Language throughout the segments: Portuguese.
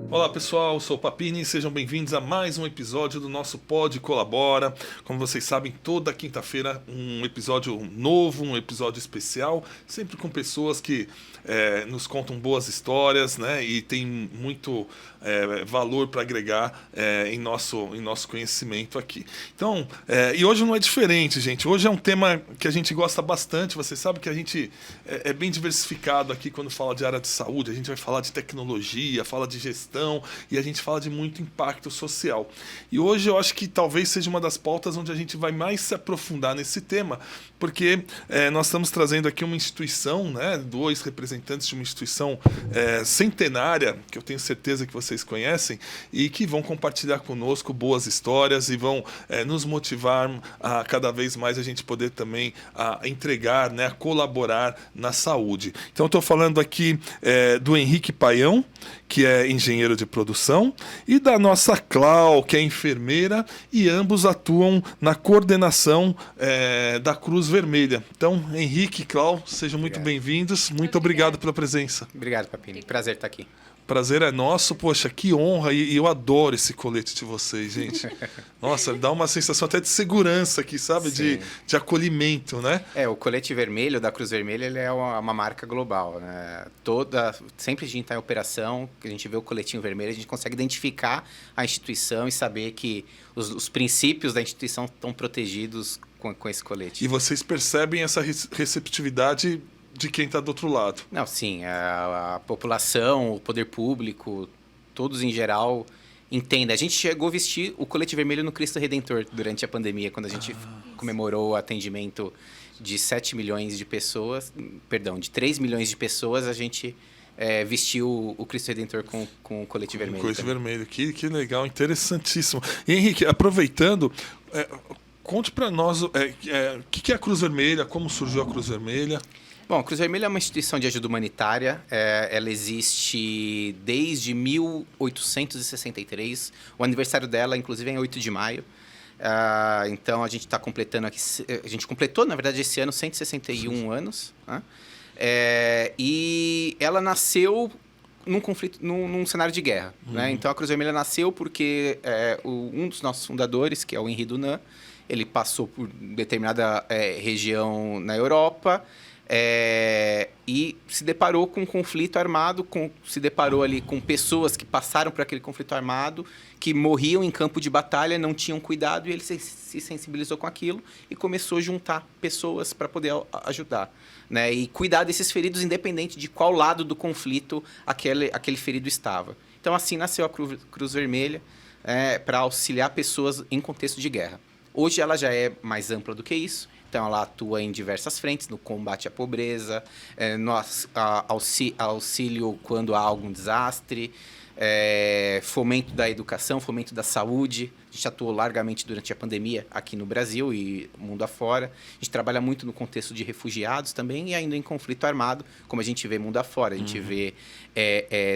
Olá pessoal, eu sou o Papini, sejam bem-vindos a mais um episódio do nosso Pod Colabora. Como vocês sabem, toda quinta-feira um episódio novo, um episódio especial, sempre com pessoas que nos contam boas histórias, né? E tem muito valor para agregar em nosso conhecimento aqui. Então, e hoje não é diferente, gente. Hoje é um tema que a gente gosta bastante. Vocês sabem que a gente é bem diversificado aqui quando fala de área de saúde. A gente vai falar de tecnologia, fala de gestão, e a gente fala de muito impacto social. E hoje eu acho que talvez seja uma das pautas onde a gente vai mais se aprofundar nesse tema, porque nós estamos trazendo aqui uma instituição, né, dois representantes de uma instituição centenária, que eu tenho certeza que vocês conhecem, e que vão compartilhar conosco boas histórias e vão nos motivar a cada vez mais a gente poder também entregar, né, a colaborar na saúde. Então eu estou falando aqui do Henrique Paião, que é engenheiro de produção, e da nossa Clau, que é enfermeira, e ambos atuam na coordenação da Cruz Vermelha. Então, Henrique e Clau, sejam muito bem-vindos. Muito obrigado pela presença. Obrigado, Papini. Prazer estar aqui. Prazer é nosso, poxa, que honra, e eu adoro esse colete de vocês, gente. Nossa, dá uma sensação até de segurança aqui, sabe? De acolhimento, né? O colete vermelho da Cruz Vermelha, ele é uma marca global, né? Sempre a gente está em operação, a gente vê o coletinho vermelho, a gente consegue identificar a instituição e saber que os princípios da instituição estão protegidos com esse colete. E vocês percebem essa receptividade de quem está do outro lado? Não, sim, a população, o poder público, todos em geral entendem. A gente chegou a vestir o colete vermelho no Cristo Redentor durante a pandemia, quando a gente comemorou o atendimento de 7 milhões de pessoas, de 3 milhões de pessoas, a gente vestiu o Cristo Redentor com o colete vermelho. Colete vermelho, que legal, interessantíssimo. E Henrique, aproveitando, conte para nós o que é a Cruz Vermelha, como surgiu a Cruz Vermelha. Bom, a Cruz Vermelha é uma instituição de ajuda humanitária. Ela existe desde 1863. O aniversário dela, inclusive, é em 8 de maio. Então, a gente está completando aqui... A gente completou, na verdade, esse ano, 161 anos. Né? E ela nasceu num conflito, num cenário de guerra. Né? Então, a Cruz Vermelha nasceu porque um dos nossos fundadores, que é o Henri Dunant, ele passou por determinada região na Europa... e se deparou com um conflito armado, se deparou ali com pessoas que passaram por aquele conflito armado, que morriam em campo de batalha, não tinham cuidado, e ele se sensibilizou com aquilo e começou a juntar pessoas para poder ajudar, né? E cuidar desses feridos, independente de qual lado do conflito aquele ferido estava. Então, assim nasceu a Cruz Vermelha, para auxiliar pessoas em contexto de guerra. Hoje ela já é mais ampla do que isso. Então, ela atua em diversas frentes, no combate à pobreza, no auxílio quando há algum desastre, fomento da educação, fomento da saúde. A gente atuou largamente durante a pandemia aqui no Brasil e mundo afora. A gente trabalha muito no contexto de refugiados também e ainda em conflito armado, como a gente vê mundo afora. A gente vê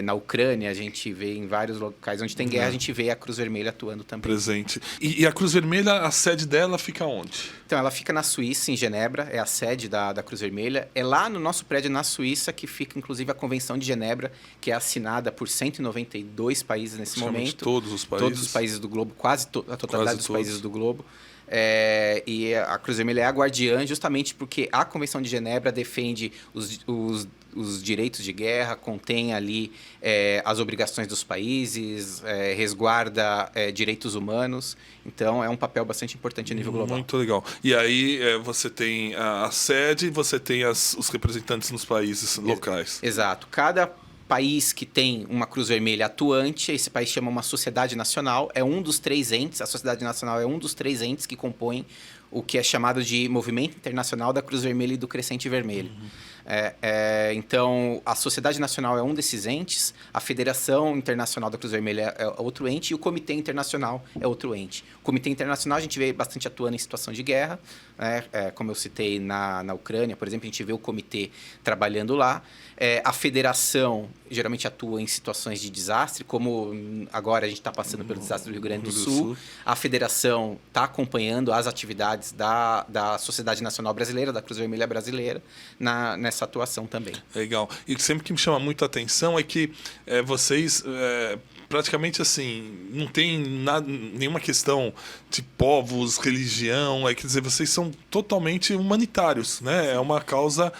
na Ucrânia, a gente vê em vários locais onde tem guerra, a gente vê a Cruz Vermelha atuando também. Presente. E a Cruz Vermelha, a sede dela fica onde? Então, ela fica na Suíça, em Genebra, é a sede da Cruz Vermelha. É lá no nosso prédio, na Suíça, que fica, inclusive, a Convenção de Genebra, que é assinada por 192 países nesse momento. Todos os países. Todos os países do globo, quase a totalidade dos países do globo. E a Cruz Vermelha é a guardiã justamente porque a Convenção de Genebra defende os direitos de guerra, contém ali as obrigações dos países, resguarda direitos humanos. Então, é um papel bastante importante a nível global. Muito legal. E aí, você tem a sede e você tem os representantes nos países locais. Exato. Cada país que tem uma Cruz Vermelha atuante, esse país chama uma sociedade nacional, é um dos 3 entes, a sociedade nacional é um dos 3 entes que compõem o que é chamado de Movimento Internacional da Cruz Vermelha e do Crescente Vermelho. Então, a Sociedade Nacional é um desses entes, a Federação Internacional da Cruz Vermelha é outro ente e o Comitê Internacional é outro ente. O Comitê Internacional a gente vê bastante atuando em situação de guerra, né? Como eu citei na Ucrânia, por exemplo, a gente vê o comitê trabalhando lá. A Federação geralmente atua em situações de desastre, como agora a gente está passando pelo desastre do Rio Grande do Sul. A Federação está acompanhando as atividades da Sociedade Nacional Brasileira, da Cruz Vermelha Brasileira, nessa atuação também. Legal. E sempre que me chama muito a atenção é que vocês praticamente assim não tem nenhuma questão de povos, religião, quer dizer, vocês são totalmente humanitários, né? É uma causa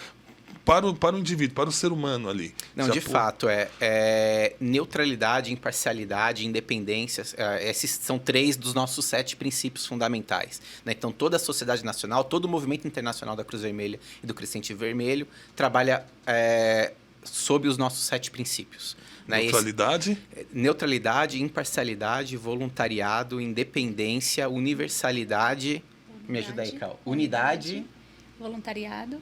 para o indivíduo, para o ser humano ali. Não, de fato, neutralidade, imparcialidade, independência, esses são 3 dos nossos 7 princípios fundamentais, né? Então, toda a sociedade nacional, todo o movimento internacional da Cruz Vermelha e do Crescente Vermelho trabalha sob os nossos 7 princípios. Né? Neutralidade? Neutralidade, imparcialidade, voluntariado, independência, universalidade... Me ajuda aí, Cal. Unidade... Voluntariado,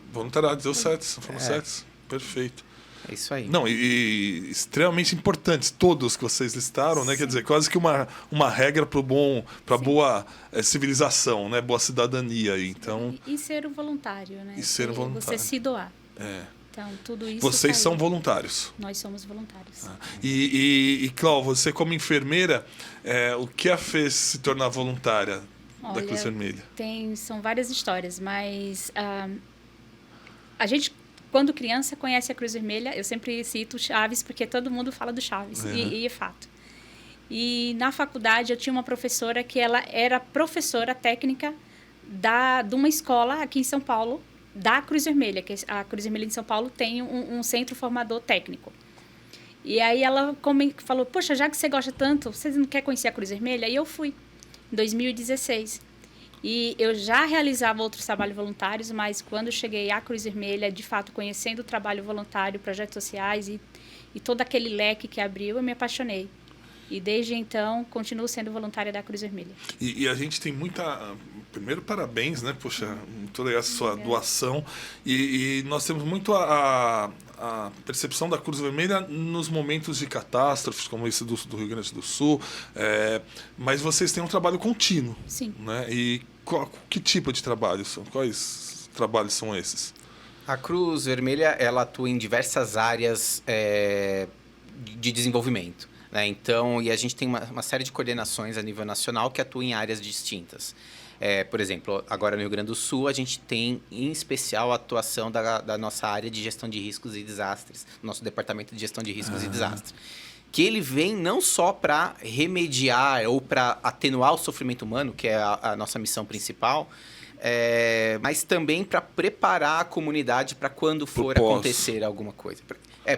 deu 7, foram 7. Perfeito. É isso aí. Não, e extremamente importantes, todos que vocês listaram, né? Quer dizer, quase que uma regra para boa civilização, né? Boa cidadania. Então... E ser um voluntário, né? E ser um voluntário. Você se doar. Então, tudo isso... Vocês são voluntários. Nós somos voluntários. E Cláudia, você como enfermeira, o que a fez se tornar voluntária da Cruz Vermelha? São várias histórias, mas a gente, quando criança, conhece a Cruz Vermelha. Eu sempre cito Chaves, porque todo mundo fala do Chaves, e é fato. E na faculdade eu tinha uma professora que ela era professora técnica de uma escola aqui em São Paulo, da Cruz Vermelha, que a Cruz Vermelha em São Paulo tem um centro formador técnico. E aí ela falou, poxa, já que você gosta tanto, você não quer conhecer a Cruz Vermelha? E eu fui, em 2016. E eu já realizava outros trabalhos voluntários, mas quando cheguei à Cruz Vermelha, de fato, conhecendo o trabalho voluntário, projetos sociais e todo aquele leque que abriu, eu me apaixonei. E desde então, continuo sendo voluntária da Cruz Vermelha. E a gente tem muita... Primeiro, parabéns, né? Poxa, muito legal essa sua doação. E nós temos muito a percepção da Cruz Vermelha nos momentos de catástrofes, como esse do Rio Grande do Sul. Mas vocês têm um trabalho contínuo. Sim. Né? E que tipo de trabalho são? Quais trabalhos são esses? A Cruz Vermelha, ela atua em diversas áreas de desenvolvimento. Então, e a gente tem uma série de coordenações a nível nacional que atuam em áreas distintas. Por exemplo, agora no Rio Grande do Sul, a gente tem, em especial, a atuação da nossa área de gestão de riscos e desastres, nosso departamento de gestão de riscos e desastres. Que ele vem não só para remediar ou para atenuar o sofrimento humano, que é a nossa missão principal, mas também para preparar a comunidade para quando for acontecer alguma coisa.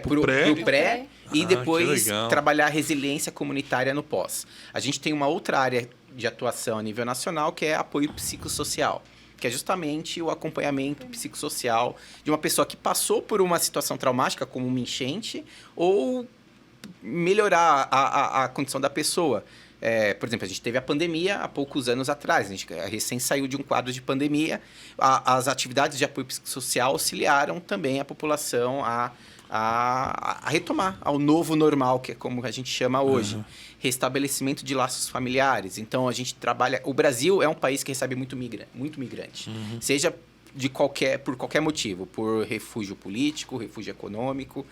Pro pré e depois trabalhar a resiliência comunitária no pós. A gente tem uma outra área de atuação a nível nacional, que é apoio psicossocial, que é justamente o acompanhamento psicossocial de uma pessoa que passou por uma situação traumática, como uma enchente, ou melhorar a condição da pessoa. Por exemplo, a gente teve a pandemia há poucos anos atrás, a gente recém saiu de um quadro de pandemia, as atividades de apoio psicossocial auxiliaram também a população a retomar ao novo normal, que é como a gente chama hoje. Restabelecimento de laços familiares. Então, a gente trabalha... O Brasil é um país que recebe muito migrante. Seja por qualquer motivo. Por refúgio político, refúgio econômico.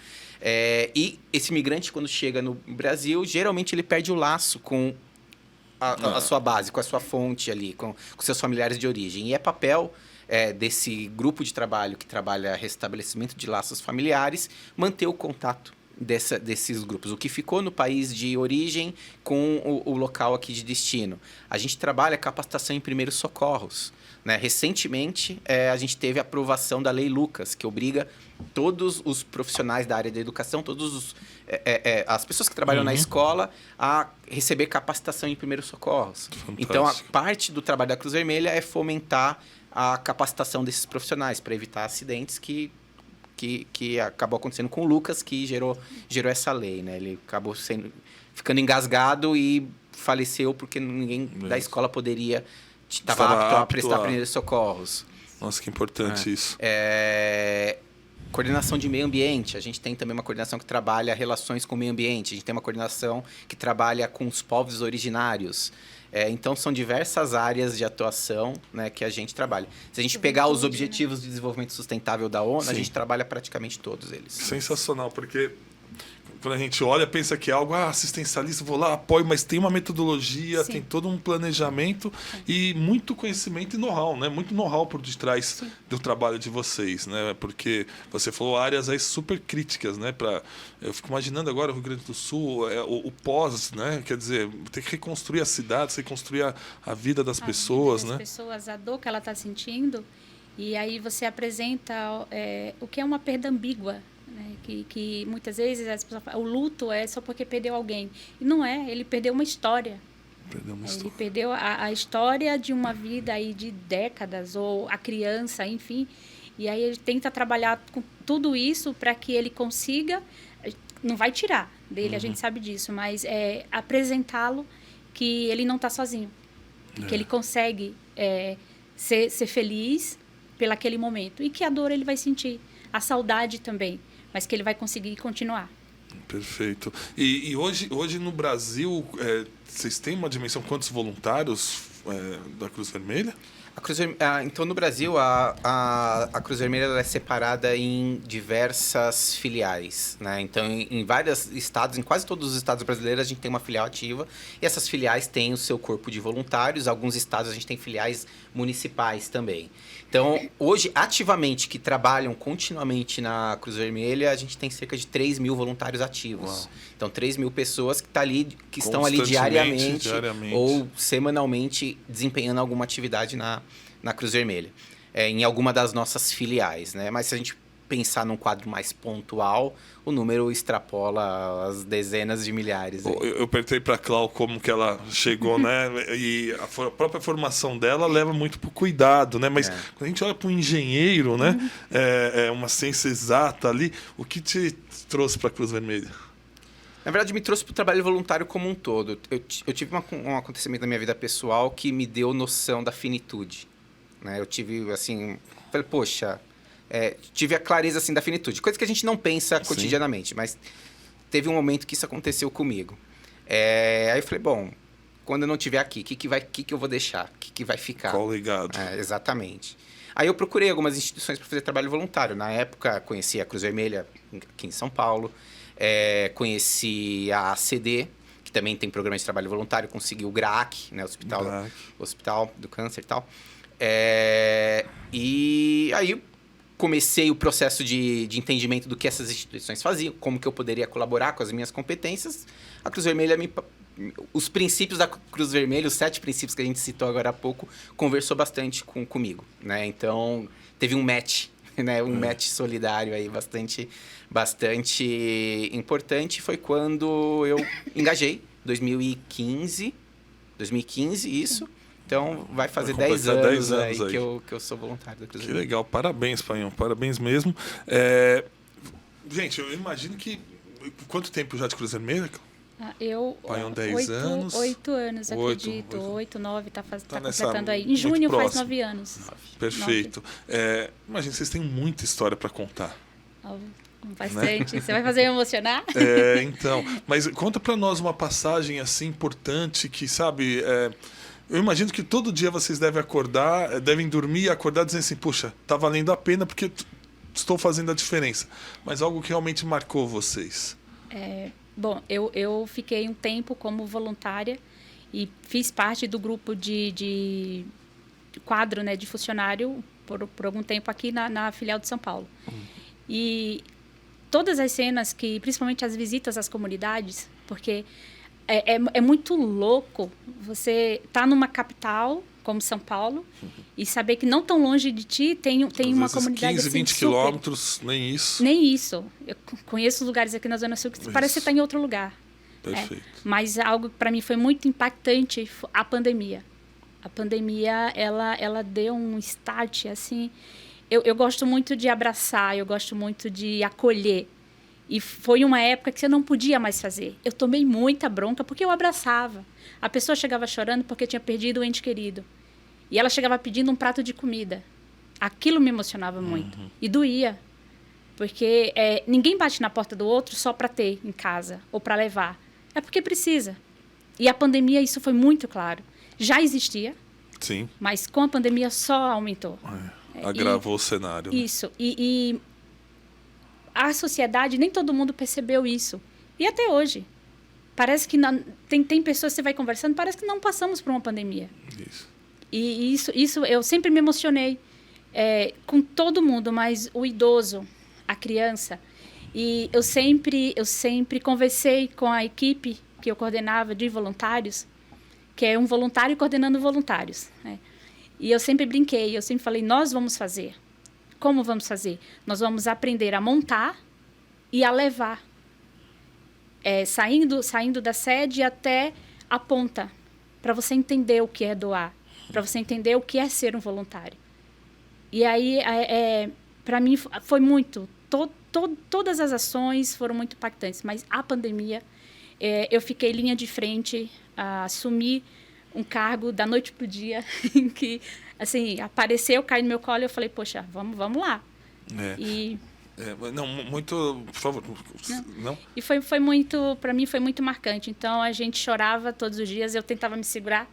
E esse migrante, quando chega no Brasil, geralmente ele perde o laço com a sua base, com a sua fonte ali, com seus familiares de origem. E é papel... desse grupo de trabalho que trabalha restabelecimento de laços familiares, manter o contato desses grupos. O que ficou no país de origem com o local aqui de destino. A gente trabalha capacitação em primeiros socorros. Né? Recentemente, a gente teve a aprovação da Lei Lucas, que obriga todos os profissionais da área da educação, as pessoas que trabalham na escola, a receber capacitação em primeiros socorros. Fantástico. Então, a parte do trabalho da Cruz Vermelha é fomentar a capacitação desses profissionais para evitar acidentes que acabou acontecendo com o Lucas, que gerou essa lei, né? Ele acabou ficando engasgado e faleceu porque ninguém da escola poderia estava apto a prestar primeiros socorros. Nossa, que importante isso. coordenação de meio ambiente. A gente tem também uma coordenação que trabalha relações com o meio ambiente. A gente tem uma coordenação que trabalha com os povos originários. Então, são diversas áreas de atuação, né, que a gente trabalha. Se a gente pegar os Objetivos de Desenvolvimento Sustentável da ONU, a gente trabalha praticamente todos eles. Sensacional, porque quando a gente olha, pensa que é algo assistencialista, vou lá, apoio, mas tem uma metodologia, tem todo um planejamento e muito conhecimento e know-how, né? Muito know-how por detrás do trabalho de vocês, né? Porque você falou áreas aí super críticas, né? Eu fico imaginando agora o Rio Grande do Sul, o pós, né? Quer dizer, tem que reconstruir as cidades, reconstruir a vida das pessoas, né? As pessoas, a dor que ela está sentindo, e aí você apresenta o que é uma perda ambígua, né? Que muitas vezes as pessoas falam, o luto é só porque perdeu alguém. E não é, ele perdeu uma história. Ele perdeu a história de uma vida aí de décadas, ou a criança, enfim. E aí ele tenta trabalhar com tudo isso para que ele consiga, não vai tirar dele, a gente sabe disso, mas apresentá-lo que ele não está sozinho. Que ele consegue ser feliz pelaquele momento. E que a dor ele vai sentir, a saudade também, mas que ele vai conseguir continuar. Perfeito. E hoje no Brasil, vocês têm uma dimensão, quantos voluntários da Cruz Vermelha? Então, no Brasil, a Cruz Vermelha ela é separada em diversas filiais, né? Então, em vários estados, em quase todos os estados brasileiros, a gente tem uma filial ativa. E essas filiais têm o seu corpo de voluntários. Alguns estados a gente tem filiais municipais também. Então, hoje, ativamente, que trabalham continuamente na Cruz Vermelha, a gente tem cerca de 3 mil voluntários ativos. Uau. Então, 3 mil pessoas que estão ali diariamente ou semanalmente desempenhando alguma atividade na Cruz Vermelha, em alguma das nossas filiais, né? Mas se a gente pensar num quadro mais pontual, o número extrapola as dezenas de milhares. Eu perguntei para a Clau como que ela chegou, né? E a própria formação dela leva muito para o cuidado, né? Mas quando a gente olha para um engenheiro, né? Uma ciência exata ali, o que te trouxe para a Cruz Vermelha? Na verdade, me trouxe para o trabalho voluntário como um todo. Eu tive um acontecimento na minha vida pessoal que me deu noção da finitude, né? Eu tive, assim... Falei, poxa... tive a clareza, assim, da finitude. Coisa que a gente não pensa cotidianamente, mas teve um momento que isso aconteceu comigo. Aí eu falei, bom, quando eu não estiver aqui, o que eu vou deixar? O que vai ficar? Qual legado? Exatamente. Aí eu procurei algumas instituições para fazer trabalho voluntário. Na época, conheci a Cruz Vermelha aqui em São Paulo. Conheci a ACD, que também tem programa de trabalho voluntário. Consegui o GRAAC, né, Hospital do Câncer e tal. E aí comecei o processo de entendimento do que essas instituições faziam, como que eu poderia colaborar com as minhas competências. A Cruz Vermelha, os princípios da Cruz Vermelha, os 7 princípios que a gente citou agora há pouco, conversou bastante comigo, né? Então, teve um match, né? Um match solidário aí bastante importante. Foi quando eu engajei, 2015, isso. Então, vai fazer 10 anos aí que eu sou voluntário da Cruz Vermelha. Que legal. Parabéns, Paião. Parabéns mesmo. Gente, eu imagino que... Quanto tempo já de Cruz Vermelha? Paião, 10 anos. 8 anos, acredito. 8, 9, tá completando aí. Em junho faz 9 anos. Perfeito. Imagina, vocês têm muita história para contar. Bastante. Né? Você vai fazer eu emocionar? Então. Mas conta para nós uma passagem assim importante que, sabe... Eu imagino que todo dia vocês devem dormir e acordar dizendo assim, puxa, tá valendo a pena porque estou fazendo a diferença. Mas algo que realmente marcou vocês. Bom, eu fiquei um tempo como voluntária e fiz parte do grupo de quadro, né, de funcionário por algum tempo aqui na filial de São Paulo. E todas as cenas principalmente as visitas às comunidades, porque... É muito louco você estar numa capital como São Paulo e saber que não tão longe de ti tem uma comunidade 15, 20 quilômetros, nem isso. Nem isso. Eu conheço lugares aqui na Zona Sul que parece que você está em outro lugar. Perfeito. Mas algo que para mim foi muito impactante, a pandemia. A pandemia, ela deu um start, assim... Eu gosto muito de abraçar, eu gosto muito de acolher. E foi uma época que você não podia mais fazer. Eu tomei muita bronca porque eu abraçava. A pessoa chegava chorando porque tinha perdido um ente querido. E ela chegava pedindo um prato de comida. Aquilo me emocionava muito. E doía. Porque ninguém bate na porta do outro só para ter em casa ou para levar. É porque precisa. E a pandemia, isso foi muito claro. Já existia, Sim. mas com a pandemia só aumentou. Agravou o cenário. Né? Isso. E a sociedade, nem todo mundo percebeu isso. E até hoje. Parece que tem pessoas que você vai conversando, parece que não passamos por uma pandemia. Isso. E isso eu sempre me emocionei com todo mundo, mas o idoso, a criança. E eu sempre conversei com a equipe que eu coordenava de voluntários, que é um voluntário coordenando voluntários. Né? E eu sempre brinquei, eu sempre falei, nós vamos fazer. Como vamos fazer? Nós vamos aprender a montar e a levar. Saindo da sede até a ponta, para você entender o que é doar, para você entender o que é ser um voluntário. E aí, para mim, foi muito. Todas as ações foram muito impactantes, mas a pandemia, eu fiquei linha de frente, assumi um cargo da noite para o dia, em que assim, apareceu, caiu no meu colo e eu falei, poxa, vamos lá. Não, muito, por favor, não? E foi muito, para mim foi muito marcante. Então a gente chorava todos os dias, eu tentava me segurar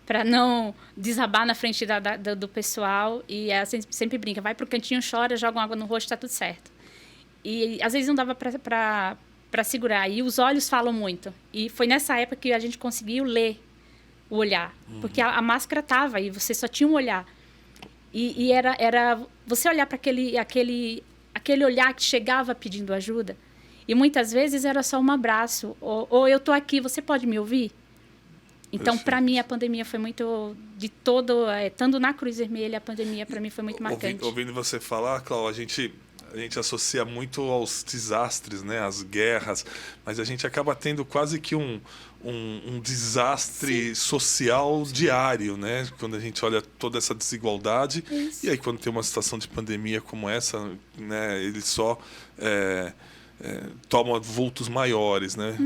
para não desabar na frente do pessoal. E a gente sempre brinca, vai pro cantinho, chora, joga água no rosto, tá tudo certo. E às vezes não dava para segurar. E os olhos falam muito. E foi nessa época que a gente conseguiu ler o olhar, porque a máscara tava e você só tinha um olhar. E era você olhar para aquele olhar que chegava pedindo ajuda. E muitas vezes era só um abraço. Ou eu tô aqui, você pode me ouvir? Então, para mim, a pandemia foi muito... Estando na Cruz Vermelha, a pandemia, para mim, foi muito marcante. Ouvindo você falar, Cláudia, a gente associa muito aos desastres, né? Às guerras. Mas a gente acaba tendo quase que um desastre social diário, né? Quando a gente olha toda essa desigualdade. Isso. E aí, quando tem uma situação de pandemia como essa, né? Ele só toma vultos maiores, né?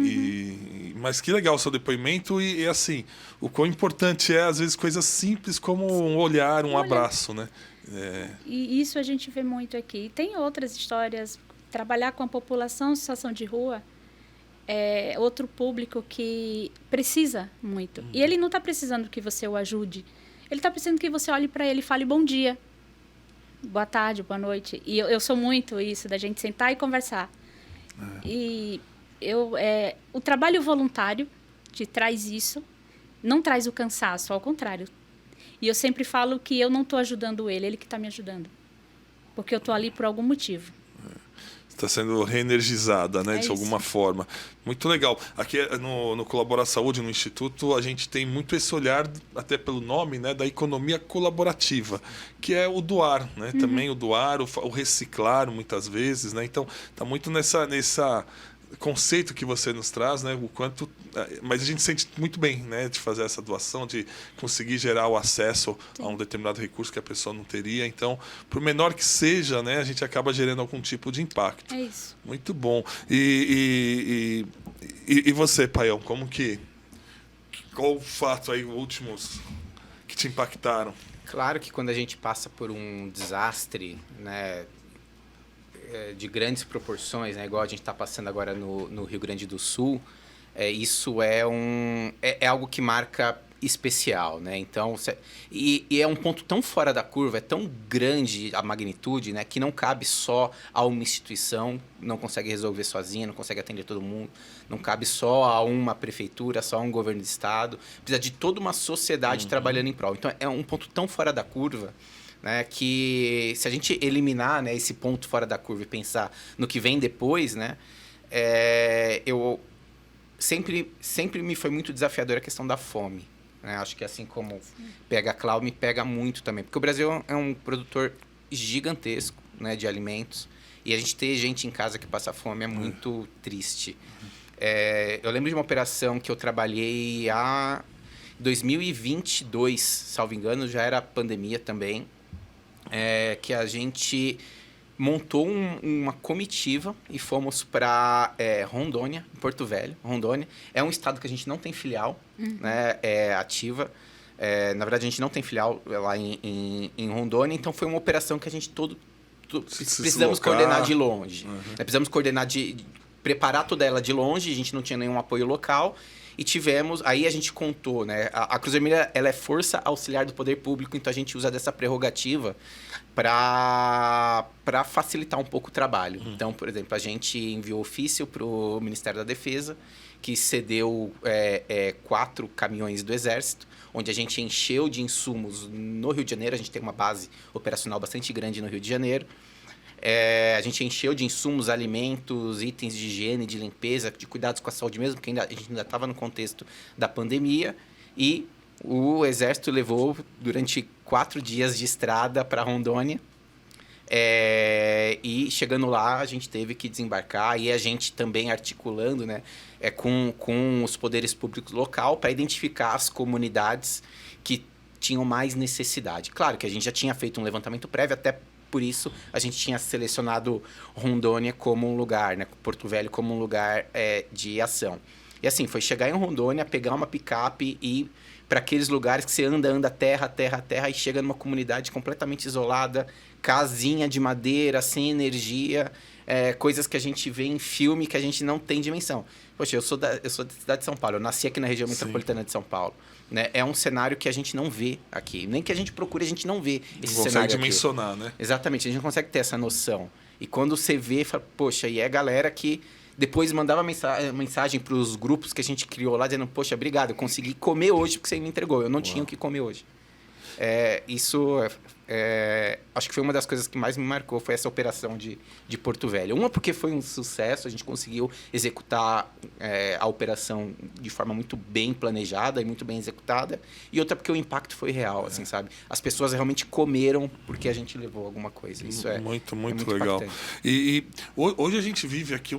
Mas que legal o seu depoimento e assim, o quão importante às vezes, coisas simples como um olhar, um abraço, né? E isso a gente vê muito aqui. Tem outras histórias. Trabalhar com a população em situação de rua é outro público que precisa muito. E ele não está precisando que você o ajude. Ele está precisando que você olhe para ele e fale bom dia, boa tarde, boa noite. E eu sou muito isso, da gente sentar e conversar. E o trabalho voluntário te traz isso, não traz o cansaço, ao contrário. E eu sempre falo que eu não estou ajudando ele que está me ajudando. Porque eu estou ali por algum motivo. Está sendo reenergizada, né, de alguma forma. Muito legal. Aqui no Colabora Saúde, no Instituto, a gente tem muito esse olhar, até pelo nome, né, da economia colaborativa, que é o doar, né? Também o doar, o reciclar, muitas vezes, né? Então, está muito nessa conceito que você nos traz, né? O quanto, mas a gente sente muito bem, né, de fazer essa doação, de conseguir gerar o acesso a um determinado recurso que a pessoa não teria. Então, por menor que seja, né, a gente acaba gerando algum tipo de impacto. É isso. Muito bom. E você, Paião, qual o fato aí, últimos, que te impactaram? Claro que quando a gente passa por um desastre, né, de grandes proporções, né, igual a gente está passando agora no Rio Grande do Sul, isso é algo que marca especial, né? Então, e é um ponto tão fora da curva, é tão grande a magnitude, né, que não cabe só a uma instituição, não consegue resolver sozinha, não consegue atender todo mundo, não cabe só a uma prefeitura, só a um governo de estado, precisa de toda uma sociedade trabalhando em prol. Então, é um ponto tão fora da curva, né, que se a gente eliminar, né, esse ponto fora da curva e pensar no que vem depois, né, eu sempre me foi muito desafiadora a questão da fome, né? Acho que assim como pega a Cláudia, me pega muito também, porque o Brasil é um produtor gigantesco, né, de alimentos, e a gente ter gente em casa que passa fome é muito triste. Eu lembro de uma operação que eu trabalhei em 2022, salvo engano, já era pandemia também, que a gente montou uma comitiva e fomos para Rondônia, Porto Velho. Rondônia é um estado que a gente não tem filial, né, ativa. Na verdade, a gente não tem filial lá em Rondônia, então foi uma operação que a gente todo precisamos coordenar de longe. Precisamos coordenar preparar toda ela de longe, a gente não tinha nenhum apoio local. E aí a gente contou, né? A Cruz Vermelha, ela é força auxiliar do poder público, então a gente usa dessa prerrogativa para facilitar um pouco o trabalho. Então, por exemplo, a gente enviou ofício para o Ministério da Defesa, que cedeu 4 caminhões do Exército, onde a gente encheu de insumos no Rio de Janeiro. A gente tem uma base operacional bastante grande no Rio de Janeiro. A gente encheu de insumos, alimentos, itens de higiene, de limpeza, de cuidados com a saúde mesmo, porque a gente ainda estava no contexto da pandemia. E o Exército levou durante 4 dias de estrada para Rondônia. E chegando lá, a gente teve que desembarcar. E a gente também articulando, né, com os poderes públicos local para identificar as comunidades que tinham mais necessidade. Claro que a gente já tinha feito um levantamento prévio, até por isso a gente tinha selecionado Rondônia como um lugar, né, Porto Velho como um lugar de ação. E assim, foi chegar em Rondônia, pegar uma picape e ir para aqueles lugares que você anda terra, e chega numa comunidade completamente isolada, casinha de madeira, sem energia, coisas que a gente vê em filme que a gente não tem dimensão. Poxa, eu sou da cidade de São Paulo, eu nasci aqui na região metropolitana de São Paulo. Né? É um cenário que a gente não vê aqui. Nem que a gente procure, a gente não vê esse cenário aqui. Não consegue dimensionar, né? Exatamente, a gente não consegue ter essa noção. E quando você vê, fala, poxa, e é galera que depois mandava mensagem para os grupos que a gente criou lá, dizendo, poxa, obrigado, eu consegui comer hoje porque você me entregou. Eu não tinha o que comer hoje. Acho que foi uma das coisas que mais me marcou, foi essa operação de Porto Velho. Uma porque foi um sucesso, a gente conseguiu executar a operação de forma muito bem planejada e muito bem executada. E outra porque o impacto foi real, assim, sabe? As pessoas realmente comeram porque a gente levou alguma coisa. Isso muito legal. E hoje a gente vive aqui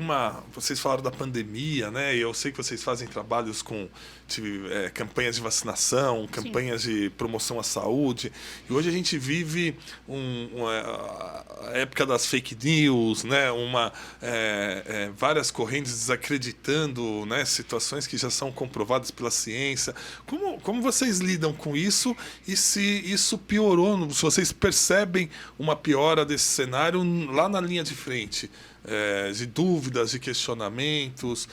vocês falaram da pandemia, né? E eu sei que vocês fazem trabalhos com campanhas de vacinação, campanhas de promoção à saúde. E hoje a gente vive a época das fake news, né? Várias correntes desacreditando, né? Situações que já são comprovadas pela ciência. Como vocês lidam com isso e se isso piorou, se vocês percebem uma piora desse cenário lá na linha de frente? De dúvidas, de questionamentos,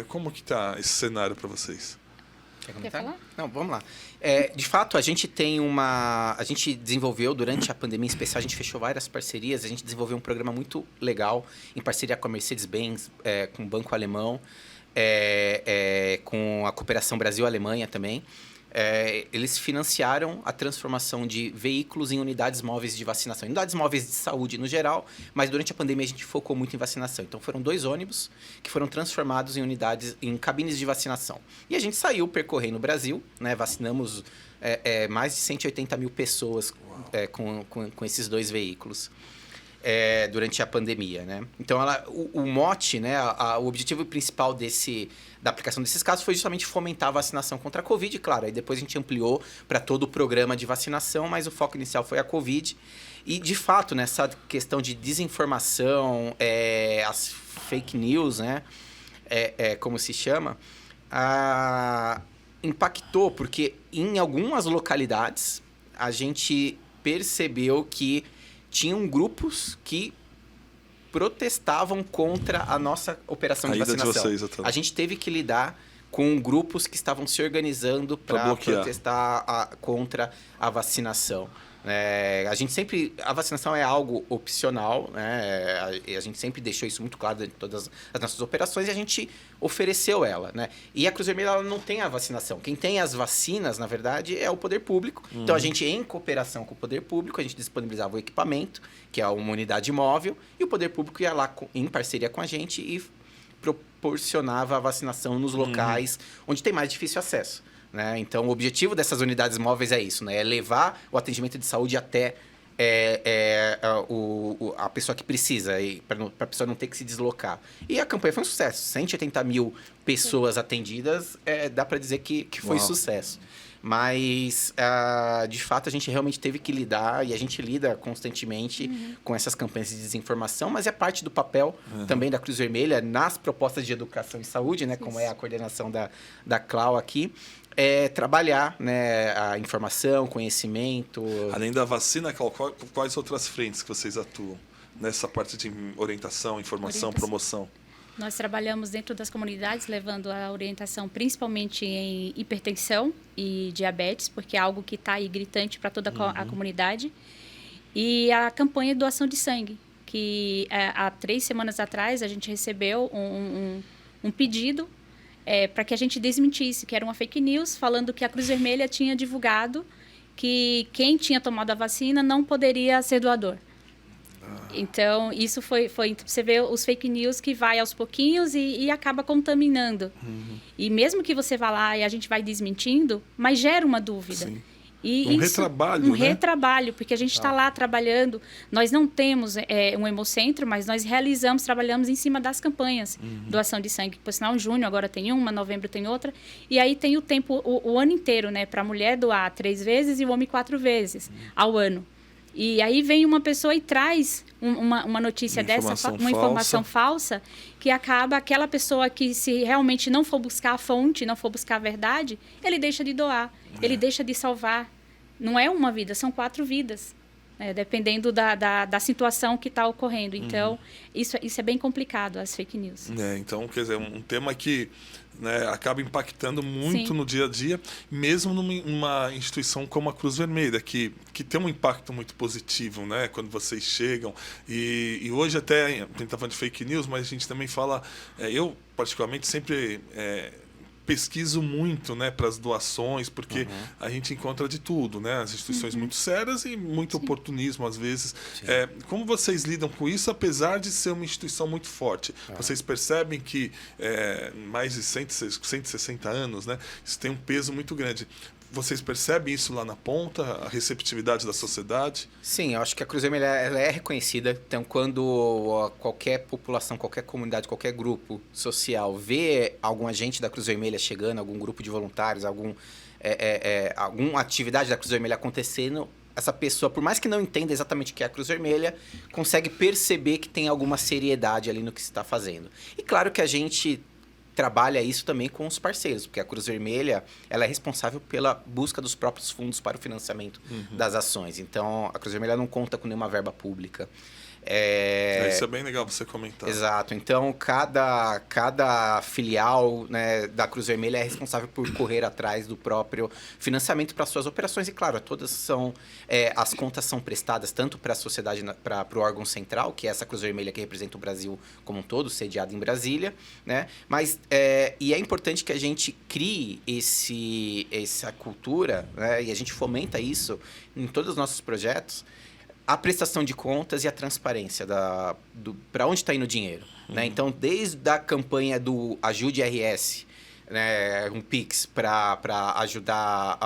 como que está esse cenário para vocês? Quer falar? Não, vamos lá. De fato, a gente desenvolveu, durante a pandemia em especial, a gente fechou várias parcerias, a gente desenvolveu um programa muito legal, em parceria com a Mercedes-Benz, com o Banco Alemão, com a Cooperação Brasil-Alemanha também. Eles financiaram a transformação de veículos em unidades móveis de vacinação. Unidades móveis de saúde no geral, mas durante a pandemia a gente focou muito em vacinação. Então foram 2 ônibus que foram transformados em cabines de vacinação. E a gente saiu percorrendo o Brasil, né? Vacinamos mais de 180 mil pessoas com esses 2 veículos. Durante a pandemia, né? Então, o mote, né? O objetivo principal da aplicação desses casos foi justamente fomentar a vacinação contra a Covid, claro. Aí depois a gente ampliou para todo o programa de vacinação, mas o foco inicial foi a Covid. E, de fato, nessa questão de desinformação, as fake news, né? Como se chama, impactou, porque em algumas localidades a gente percebeu que tinham grupos que protestavam contra a nossa operação de vacinação. A gente teve que lidar com grupos que estavam se organizando para protestar contra a vacinação. A vacinação é algo opcional, né? A gente sempre deixou isso muito claro em todas as nossas operações e a gente ofereceu ela, né? E a Cruz Vermelha ela não tem a vacinação. Quem tem as vacinas, na verdade, é o poder público. Então, a gente, em cooperação com o poder público, a gente disponibilizava o equipamento, que é uma unidade móvel, e o poder público ia lá em parceria com a gente e proporcionava a vacinação nos locais onde tem mais difícil acesso. Né? Então, o objetivo dessas unidades móveis é isso, né? É levar o atendimento de saúde até a pessoa que precisa, para a pessoa não ter que se deslocar. E a campanha foi um sucesso. 180 mil pessoas atendidas, dá para dizer que foi sucesso. Mas, de fato, a gente realmente teve que lidar, e a gente lida constantemente com essas campanhas de desinformação, mas é parte do papel também da Cruz Vermelha nas propostas de educação e saúde, né? Como é a coordenação da CLAU aqui. Trabalhar, né, a informação, conhecimento. Além da vacina, quais outras frentes que vocês atuam? nessa parte de orientação, informação, promoção? Nós trabalhamos dentro das comunidades, levando a orientação principalmente em hipertensão e diabetes, porque é algo que está aí gritante para toda a comunidade. E a campanha de doação de sangue, que há 3 semanas atrás a gente recebeu um pedido para que a gente desmentisse, que era uma fake news, falando que a Cruz Vermelha tinha divulgado que quem tinha tomado a vacina não poderia ser doador. Então, isso foi você vê os fake news que vai aos pouquinhos e acaba contaminando. E mesmo que você vá lá e a gente vai desmentindo, mas gera uma dúvida. Sim. E Retrabalho, né? Retrabalho, porque a gente está lá trabalhando. Nós não temos um hemocentro, mas nós trabalhamos em cima das campanhas. Doação de sangue, por sinal, em junho agora tem uma, novembro tem outra. E aí tem o tempo, o ano inteiro, né? Para a mulher doar 3 vezes e o homem 4 vezes ao ano. E aí vem uma pessoa e traz uma notícia uma informação falsa, que acaba aquela pessoa que, se realmente não for buscar a fonte, não for buscar a verdade, ele deixa de doar, ele deixa de salvar. Não é uma vida, são 4 vidas, né? Dependendo da situação que está ocorrendo. Então, isso é bem complicado, as fake news. Então, quer dizer, um tema que, né, acaba impactando muito Sim. no dia a dia, mesmo numa instituição como a Cruz Vermelha, que tem um impacto muito positivo, né, quando vocês chegam. E hoje até, a gente está falando de fake news, mas a gente também fala, eu particularmente sempre pesquiso muito, né, para as doações, porque a gente encontra de tudo, né, as instituições muito sérias e muito oportunismo às vezes. Como vocês lidam com isso, apesar de ser uma instituição muito forte? Vocês percebem que mais de 160 anos, né, isso tem um peso muito grande. Vocês percebem isso lá na ponta, a receptividade da sociedade? Sim, eu acho que a Cruz Vermelha ela é reconhecida. Então, quando qualquer população, qualquer comunidade, qualquer grupo social vê algum agente da Cruz Vermelha chegando, algum grupo de voluntários, alguma atividade da Cruz Vermelha acontecendo, essa pessoa, por mais que não entenda exatamente o que é a Cruz Vermelha, consegue perceber que tem alguma seriedade ali no que se está fazendo. E claro que a gente trabalha isso também com os parceiros, porque a Cruz Vermelha ela é responsável pela busca dos próprios fundos para o financiamento das ações. Então, a Cruz Vermelha não conta com nenhuma verba pública. Isso é bem legal você comentar. Exato. Então, cada filial, né, da Cruz Vermelha é responsável por correr atrás do próprio financiamento para suas operações. E, claro, todas são... as contas são prestadas tanto para a sociedade, para o órgão central, que é essa Cruz Vermelha que representa o Brasil como um todo, sediado em Brasília, né? Mas, e é importante que a gente crie essa cultura, né, e a gente fomenta isso em todos os nossos projetos, a prestação de contas e a transparência para onde está indo o dinheiro. Né? Então, desde a campanha do Ajude RS, né, um Pix para ajudar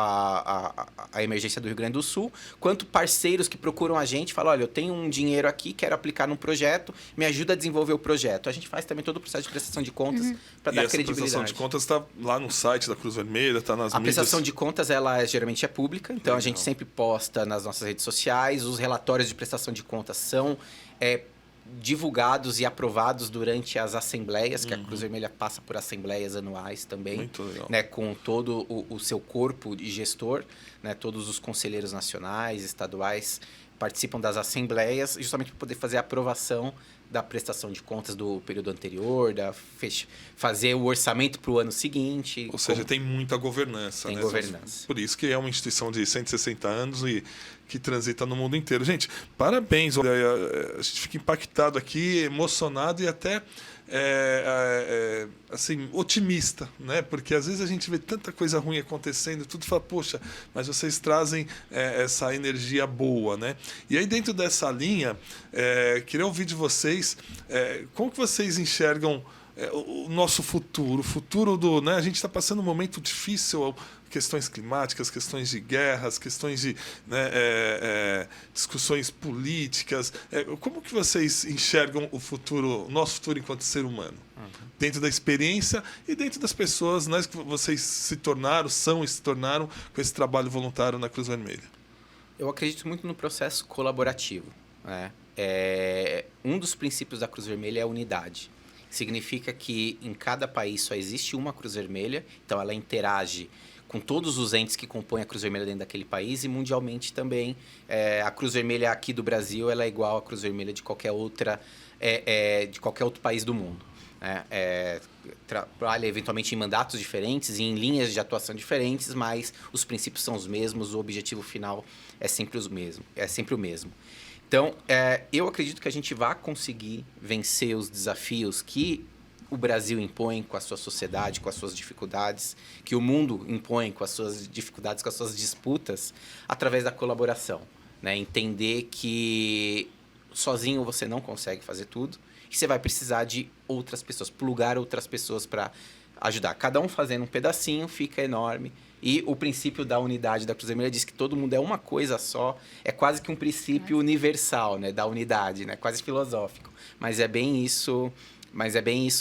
a emergência do Rio Grande do Sul, quanto parceiros que procuram a gente, falam, olha, eu tenho um dinheiro aqui, quero aplicar num projeto, me ajuda a desenvolver o projeto. A gente faz também todo o processo de prestação de contas para dar credibilidade. A prestação de contas está lá no site da Cruz Vermelha, está nas mídias. A prestação de contas, ela geralmente é pública, então a gente sempre posta nas nossas redes sociais, os relatórios de prestação de contas são divulgados e aprovados durante as assembleias, que a Cruz Vermelha passa por assembleias anuais também. Muito legal. Né, com todo o seu corpo de gestor, né, todos os conselheiros nacionais, estaduais participam das assembleias, justamente para poder fazer a aprovação da prestação de contas do período anterior, fazer o orçamento para o ano seguinte. Ou seja, tem muita governança. Tem governança. Por isso que é uma instituição de 160 anos e que transita no mundo inteiro. Gente, parabéns. Olha, a gente fica impactado aqui, emocionado e até assim, otimista, né? Porque às vezes a gente vê tanta coisa ruim acontecendo, tudo fala, poxa, mas vocês trazem essa energia boa, né? E aí dentro dessa linha, queria ouvir de vocês, como que vocês enxergam o nosso futuro, o futuro do, né? A gente está passando um momento difícil, questões climáticas, questões de guerras, questões de, né, discussões políticas. Como que vocês enxergam o futuro, o nosso futuro enquanto ser humano? Dentro da experiência e dentro das pessoas, né, que vocês se tornaram com esse trabalho voluntário na Cruz Vermelha? Eu acredito muito no processo colaborativo. Né? Um dos princípios da Cruz Vermelha é a unidade. Significa que em cada país só existe uma Cruz Vermelha, então ela interage com todos os entes que compõem a Cruz Vermelha dentro daquele país e mundialmente também. A Cruz Vermelha aqui do Brasil ela é igual à Cruz Vermelha de qualquer outra, de qualquer outro país do mundo. Trabalha eventualmente em mandatos diferentes e em linhas de atuação diferentes, mas os princípios são os mesmos, o objetivo final é sempre o mesmo. Então, eu acredito que a gente vai conseguir vencer os desafios que o Brasil impõe com a sua sociedade, com as suas dificuldades, que o mundo impõe com as suas dificuldades, com as suas disputas, através da colaboração. Né? Entender que sozinho você não consegue fazer tudo, que você vai precisar de outras pessoas, plugar outras pessoas para ajudar. Cada um fazendo um pedacinho fica enorme. E o princípio da unidade da Cruz Vermelha diz que todo mundo é uma coisa só. É quase que um princípio universal, né, da unidade, né, quase filosófico. Mas é bem isso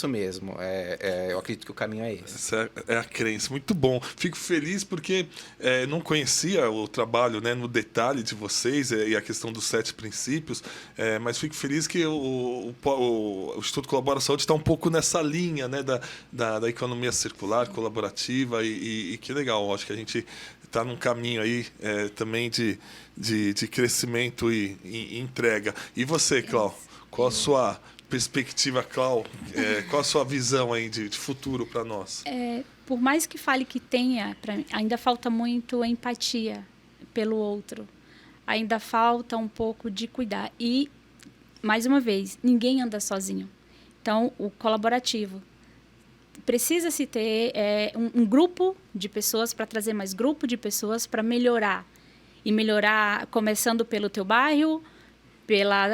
mesmo. Eu acredito que o caminho é esse. Essa é a crença. Muito bom. Fico feliz porque não conhecia o trabalho, né, no detalhe de vocês e a questão dos 7 princípios, mas fico feliz que o Instituto Colabora Saúde está um pouco nessa linha, né, da economia circular, colaborativa e que legal. Acho que a gente está num caminho aí também de crescimento e entrega. E você, Clau? Qual a sua perspectiva, Clau? Qual a sua visão aí de futuro para nós? Por mais que fale que tenha, ainda falta muito empatia pelo outro. Ainda falta um pouco de cuidar. E, mais uma vez, ninguém anda sozinho. Então, o colaborativo. Precisa-se ter um grupo de pessoas para trazer mais grupo de pessoas para melhorar. E melhorar começando pelo teu bairro, pela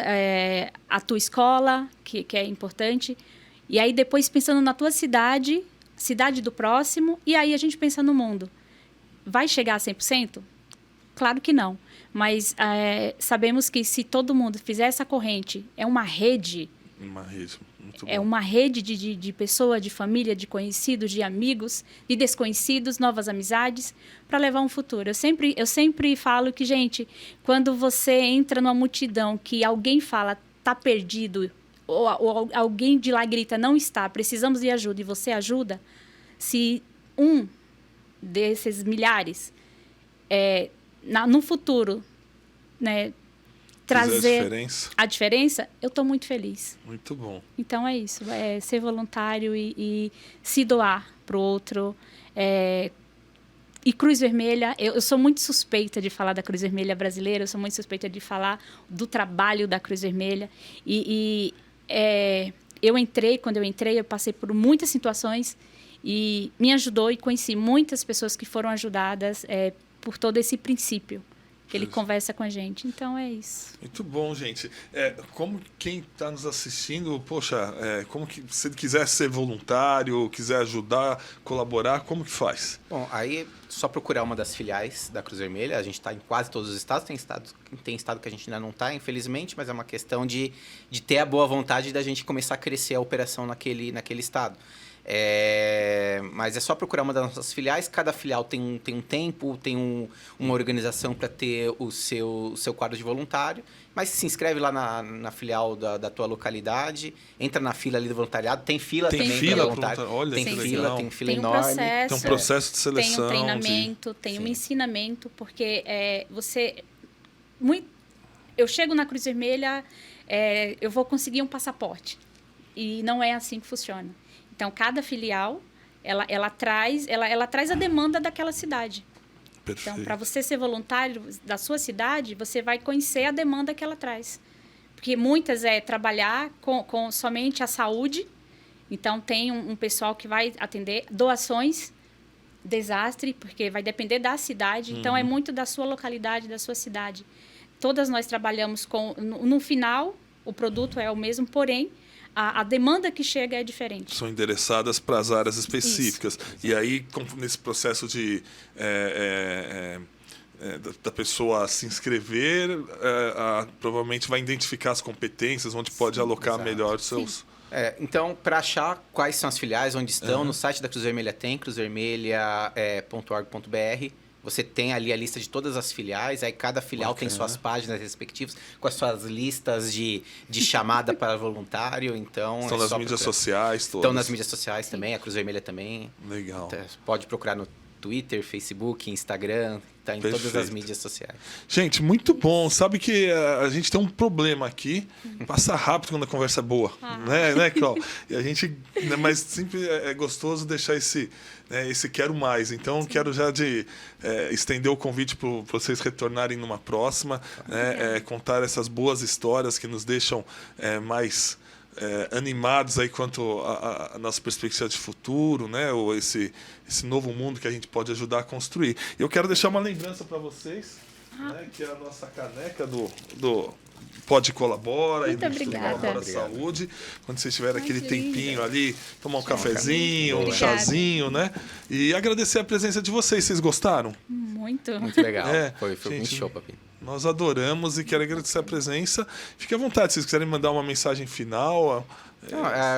a tua escola, que é importante. E aí, depois, pensando na tua cidade do próximo, e aí a gente pensa no mundo. Vai chegar a 100%? Claro que não. Mas sabemos que se todo mundo fizer essa corrente, é uma rede. Uma rede, muito bom. É uma rede de pessoa, de família, de conhecidos, de amigos, de desconhecidos, novas amizades, para levar um futuro. Eu sempre falo que, gente, quando você entra numa multidão que alguém fala, tá perdido, ou alguém de lá grita, não está, precisamos de ajuda, e você ajuda, se um desses milhares, no futuro, né, trazer a diferença, eu estou muito feliz. Muito bom. Então é isso, ser voluntário e se doar para o outro. E Cruz Vermelha, eu sou muito suspeita de falar da Cruz Vermelha brasileira, eu sou muito suspeita de falar do trabalho da Cruz Vermelha. Quando eu entrei, eu passei por muitas situações e me ajudou e conheci muitas pessoas que foram ajudadas por todo esse princípio. Que ele conversa com a gente. Então, é isso. Muito bom, gente. Como quem está nos assistindo, como que se ele quiser ser voluntário, quiser ajudar, colaborar, como que faz? Bom, aí só procurar uma das filiais da Cruz Vermelha. A gente está em quase todos os estados. Tem estado que a gente ainda não está, infelizmente, mas é uma questão de ter a boa vontade da gente começar a crescer a operação naquele estado. Mas é só procurar uma das nossas filiais. Cada filial tem um tempo, tem uma organização para ter o seu quadro de voluntário. Mas se inscreve lá na filial da tua localidade, entra na fila ali do voluntariado. Tem fila também para voluntário. Olha, tem fila tem enorme. Processo, tem um processo de seleção. Tem um treinamento, tem um ensinamento, porque eu chego na Cruz Vermelha, eu vou conseguir um passaporte. E não é assim que funciona. Então, cada filial, ela traz a demanda daquela cidade. Perfeito. Então, para você ser voluntário da sua cidade, você vai conhecer a demanda que ela traz. Porque muitas trabalhar com somente a saúde. Então, tem um pessoal que vai atender doações, desastre, porque vai depender da cidade. Então, é muito da sua localidade, da sua cidade. Todas nós trabalhamos no final, o produto é o mesmo, porém, a demanda que chega é diferente. São endereçadas para as áreas específicas. Isso. E aí, nesse processo da pessoa se inscrever, provavelmente vai identificar as competências, onde pode alocar melhor os seus... Então, para achar quais são as filiais, onde estão, no site da Cruz Vermelha tem, cruzvermelha.org.br. Você tem ali a lista de todas as filiais, aí cada filial tem suas páginas respectivas, com as suas listas de chamada para voluntário, então... Estão nas mídias sociais todas. Estão nas mídias sociais também, a Cruz Vermelha também. Legal. Então, pode procurar Twitter, Facebook, Instagram, tá em todas as mídias sociais. Gente, muito bom. Sabe que a gente tem um problema aqui. Passa rápido quando a conversa é boa. Né, Cláudio? E a gente, né, mas sempre é gostoso deixar esse quero mais. Então, quero já estender o convite para vocês retornarem numa próxima, né, contar essas boas histórias que nos deixam mais animados aí quanto à nossa perspectiva de futuro, né? Ou esse novo mundo que a gente pode ajudar a construir. Eu quero deixar uma lembrança para vocês, né, que é a nossa caneca do Pode Colabora Muito e do Instituto Colabora Saúde. Quando vocês tiverem aquele tempinho ali, tomar um cafezinho, um chazinho, né? E agradecer a presença de vocês. Vocês gostaram? Muito. Muito legal. Foi gente, muito show, Papi. Nós adoramos e quero agradecer a presença. Fique à vontade, se vocês quiserem mandar uma mensagem final.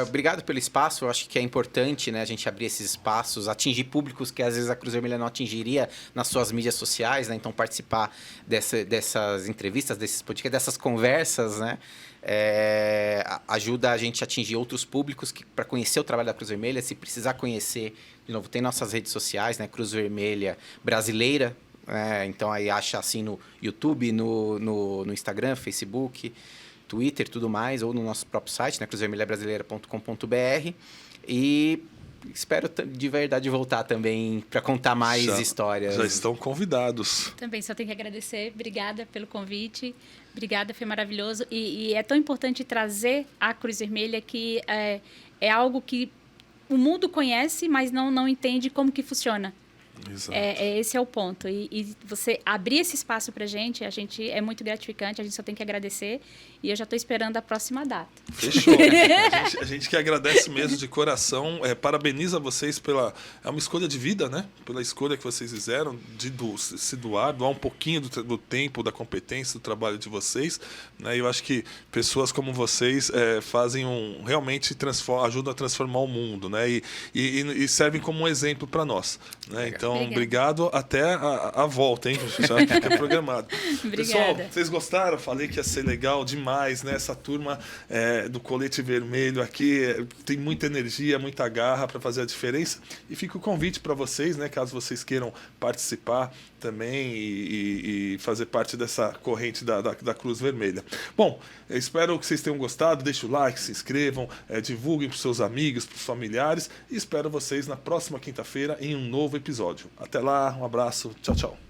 Obrigado pelo espaço. Eu acho que é importante, né, a gente abrir esses espaços, atingir públicos que às vezes a Cruz Vermelha não atingiria nas suas mídias sociais, né? Então, participar dessas entrevistas, desses podcasts, dessas conversas, né? Ajuda a gente a atingir outros públicos para conhecer o trabalho da Cruz Vermelha. Se precisar conhecer, de novo, tem nossas redes sociais, né? Cruz Vermelha Brasileira. Então aí acha assim no YouTube, no Instagram, Facebook, Twitter, tudo mais, ou no nosso próprio site, né, cruzvermelhabrasileira.com.br. E espero de verdade voltar também para contar mais histórias. Já estão convidados. Também só tenho que agradecer. Obrigada pelo convite. Obrigada, foi maravilhoso. E é tão importante trazer a Cruz Vermelha que é algo que o mundo conhece, mas não entende como que funciona. Exato. Esse é o ponto. E você abrir esse espaço para a gente é muito gratificante, a gente só tem que agradecer. E eu já estou esperando a próxima data. Fechou. A gente que agradece mesmo de coração. Parabeniza vocês pela... É uma escolha de vida, né? Pela escolha que vocês fizeram de se doar um pouquinho do tempo, da competência, do trabalho de vocês. Né? Eu acho que pessoas como vocês fazem realmente ajudam a transformar o mundo, né? E servem como um exemplo para nós. Né? Então, obrigado. Até a volta, hein? Já fica programado. Pessoal, vocês gostaram? Falei que ia ser legal demais. Né? Essa turma do Colete Vermelho aqui tem muita energia, muita garra para fazer a diferença. E fica o convite para vocês, né? Caso vocês queiram participar também e fazer parte dessa corrente da Cruz Vermelha. Bom, eu espero que vocês tenham gostado. Deixe o like, se inscrevam, divulguem para os seus amigos, para os familiares. E espero vocês na próxima quinta-feira em um novo episódio. Até lá, um abraço, tchau, tchau.